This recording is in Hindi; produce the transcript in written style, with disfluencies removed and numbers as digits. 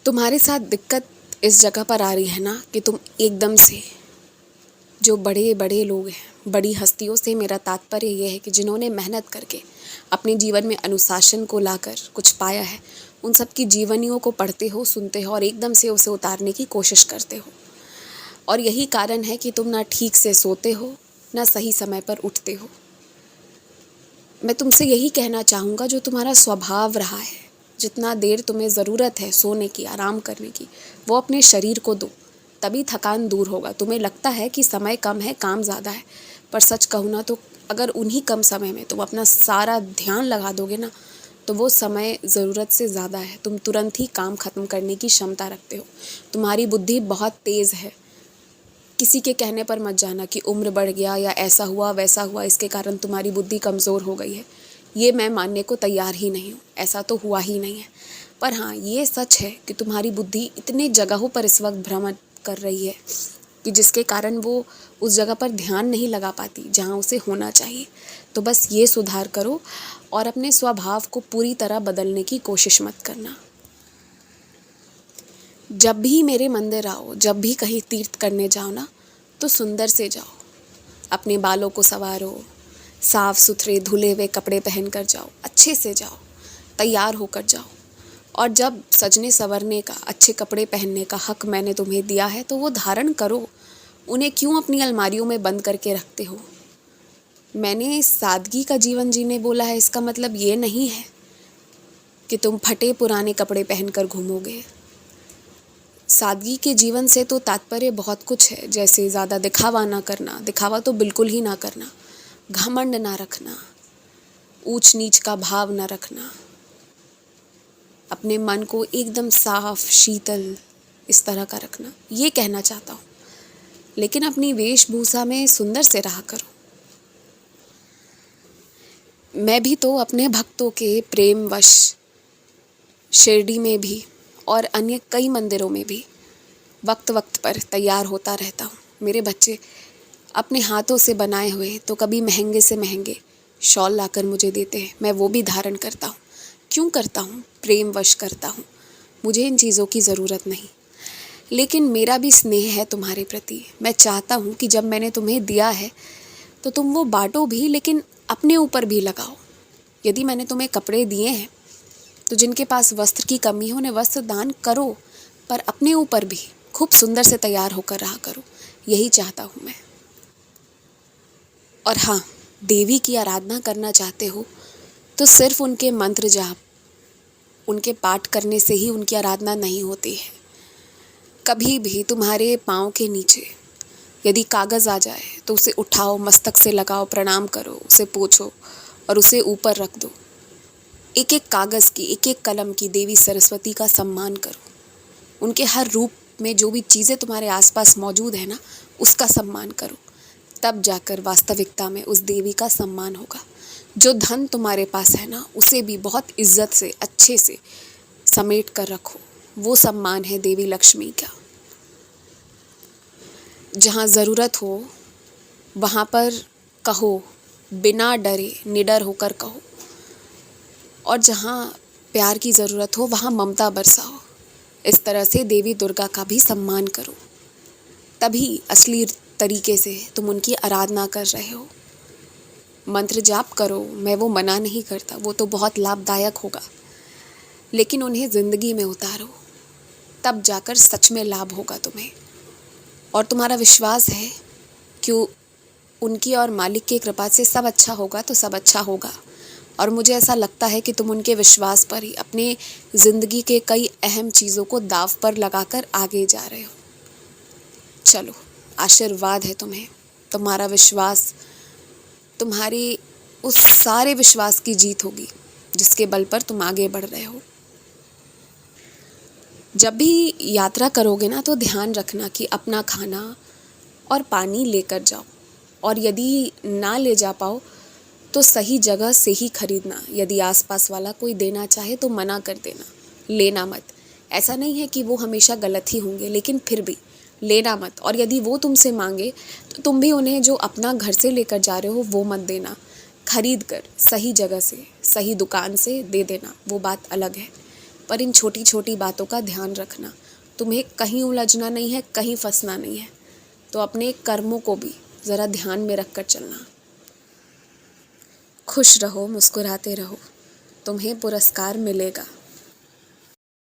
तुम्हारे साथ दिक्कत इस जगह पर आ रही है ना कि तुम एकदम से, जो बड़े बड़े लोग हैं, बड़ी हस्तियों से मेरा तात्पर्य ये है कि जिन्होंने मेहनत करके अपने जीवन में अनुशासन को लाकर कुछ पाया है, उन सब की जीवनियों को पढ़ते हो, सुनते हो और एकदम से उसे उतारने की कोशिश करते हो। और यही कारण है कि तुम ना ठीक से सोते हो, ना सही समय पर उठते हो। मैं तुमसे यही कहना चाहूँगा, जो तुम्हारा स्वभाव रहा है, जितना देर तुम्हें ज़रूरत है सोने की, आराम करने की, वो अपने शरीर को दो, तभी थकान दूर होगा। तुम्हें लगता है कि समय कम है, काम ज़्यादा है, पर सच कहूँ ना तो अगर उन्हीं कम समय में तुम अपना सारा ध्यान लगा दोगे ना, तो वो समय ज़रूरत से ज़्यादा है। तुम तुरंत ही काम ख़त्म करने की क्षमता रखते हो। तुम्हारी बुद्धि बहुत तेज़ है। किसी के कहने पर मत जाना कि उम्र बढ़ गया या ऐसा हुआ वैसा हुआ, इसके कारण तुम्हारी बुद्धि कमज़ोर हो गई है। ये मैं मानने को तैयार ही नहीं हूँ, ऐसा तो हुआ ही नहीं है। पर हाँ, ये सच है कि तुम्हारी बुद्धि इतने जगहों पर इस वक्त भ्रमण कर रही है कि जिसके कारण वो उस जगह पर ध्यान नहीं लगा पाती जहाँ उसे होना चाहिए। तो बस ये सुधार करो और अपने स्वभाव को पूरी तरह बदलने की कोशिश मत करना। जब भी मेरे मंदिर आओ, जब भी कहीं तीर्थ करने जाओ ना, तो सुंदर से जाओ। अपने बालों को संवारो, साफ सुथरे धुले हुए कपड़े पहन कर जाओ, अच्छे से जाओ, तैयार होकर जाओ। और जब सजने संवरने का, अच्छे कपड़े पहनने का हक मैंने तुम्हें दिया है, तो वो धारण करो। उन्हें क्यों अपनी अलमारियों में बंद करके रखते हो? मैंने सादगी का जीवन जीने बोला है, इसका मतलब ये नहीं है कि तुम फटे पुराने कपड़े पहनकर घूमोगे। सादगी के जीवन से तो तात्पर्य बहुत कुछ है, जैसे ज़्यादा दिखावा ना करना, दिखावा तो बिल्कुल ही ना करना, घमंड ना रखना, ऊंच नीच का भाव ना रखना, अपने मन को एकदम साफ शीतल इस तरह का रखना, ये कहना चाहता हूँ। लेकिन अपनी वेशभूषा में सुंदर से रहा करो। मैं भी तो अपने भक्तों के प्रेमवश शिरडी में भी और अन्य कई मंदिरों में भी वक्त वक्त पर तैयार होता रहता हूँ। मेरे बच्चे अपने हाथों से बनाए हुए तो कभी महंगे से महंगे शॉल लाकर मुझे देते हैं, मैं वो भी धारण करता हूँ। क्यों करता हूँ? प्रेमवश करता हूँ। मुझे इन चीज़ों की ज़रूरत नहीं, लेकिन मेरा भी स्नेह है तुम्हारे प्रति। मैं चाहता हूँ कि जब मैंने तुम्हें दिया है तो तुम वो बांटो भी, लेकिन अपने ऊपर भी लगाओ। यदि मैंने तुम्हें कपड़े दिए हैं तो जिनके पास वस्त्र की कमी हो उन्हें वस्त्र दान करो, पर अपने ऊपर भी खूब सुंदर से तैयार होकर रहा करो। यही चाहता हूँ मैं। और हाँ, देवी की आराधना करना चाहते हो तो सिर्फ उनके मंत्र जाप, उनके पाठ करने से ही उनकी आराधना नहीं होती है। कभी भी तुम्हारे पाँव के नीचे यदि कागज़ आ जाए तो उसे उठाओ, मस्तक से लगाओ, प्रणाम करो, उसे पोंछो और उसे ऊपर रख दो। एक एक कागज़ की, एक एक कलम की देवी सरस्वती का सम्मान करो। उनके हर रूप में जो भी चीज़ें तुम्हारे आसपास मौजूद है ना, उसका सम्मान करो। तब जाकर वास्तविकता में उस देवी का सम्मान होगा। जो धन तुम्हारे पास है ना, उसे भी बहुत इज्जत से, अच्छे से समेट कर रखो। वो सम्मान है देवी लक्ष्मी का। जहाँ ज़रूरत हो वहाँ पर कहो, बिना डरे, निडर होकर कहो। और जहाँ प्यार की ज़रूरत हो वहाँ ममता बरसाओ। इस तरह से देवी दुर्गा का भी सम्मान करो, तभी असली तरीके से तुम उनकी आराधना कर रहे हो। मंत्र जाप करो, मैं वो मना नहीं करता, वो तो बहुत लाभदायक होगा, लेकिन उन्हें ज़िंदगी में उतारो, तब जाकर सच में लाभ होगा तुम्हें। और तुम्हारा विश्वास है कि उनकी और मालिक की कृपा से सब अच्छा होगा, तो सब अच्छा होगा। और मुझे ऐसा लगता है कि तुम उनके विश्वास पर ही अपने ज़िंदगी के कई अहम चीज़ों को दांव पर लगाकर आगे जा रहे हो। चलो, आशीर्वाद है तुम्हें। तुम्हारा विश्वास, तुम्हारी उस सारे विश्वास की जीत होगी जिसके बल पर तुम आगे बढ़ रहे हो। जब भी यात्रा करोगे ना, तो ध्यान रखना कि अपना खाना और पानी लेकर जाओ, और यदि ना ले जा पाओ तो सही जगह से ही खरीदना। यदि आसपास वाला कोई देना चाहे तो मना कर देना, लेना मत। ऐसा नहीं है कि वो हमेशा गलत ही होंगे, लेकिन फिर भी लेना मत। और यदि वो तुमसे मांगे तो तुम भी उन्हें जो अपना घर से लेकर जा रहे हो वो मत देना। खरीद कर सही जगह से, सही दुकान से दे देना, वो बात अलग है। पर इन छोटी छोटी बातों का ध्यान रखना। तुम्हें कहीं उलझना नहीं है, कहीं फंसना नहीं है। तो अपने कर्मों को भी ज़रा ध्यान में रख कर चलना। खुश रहो, मुस्कुराते रहो, तुम्हें पुरस्कार मिलेगा।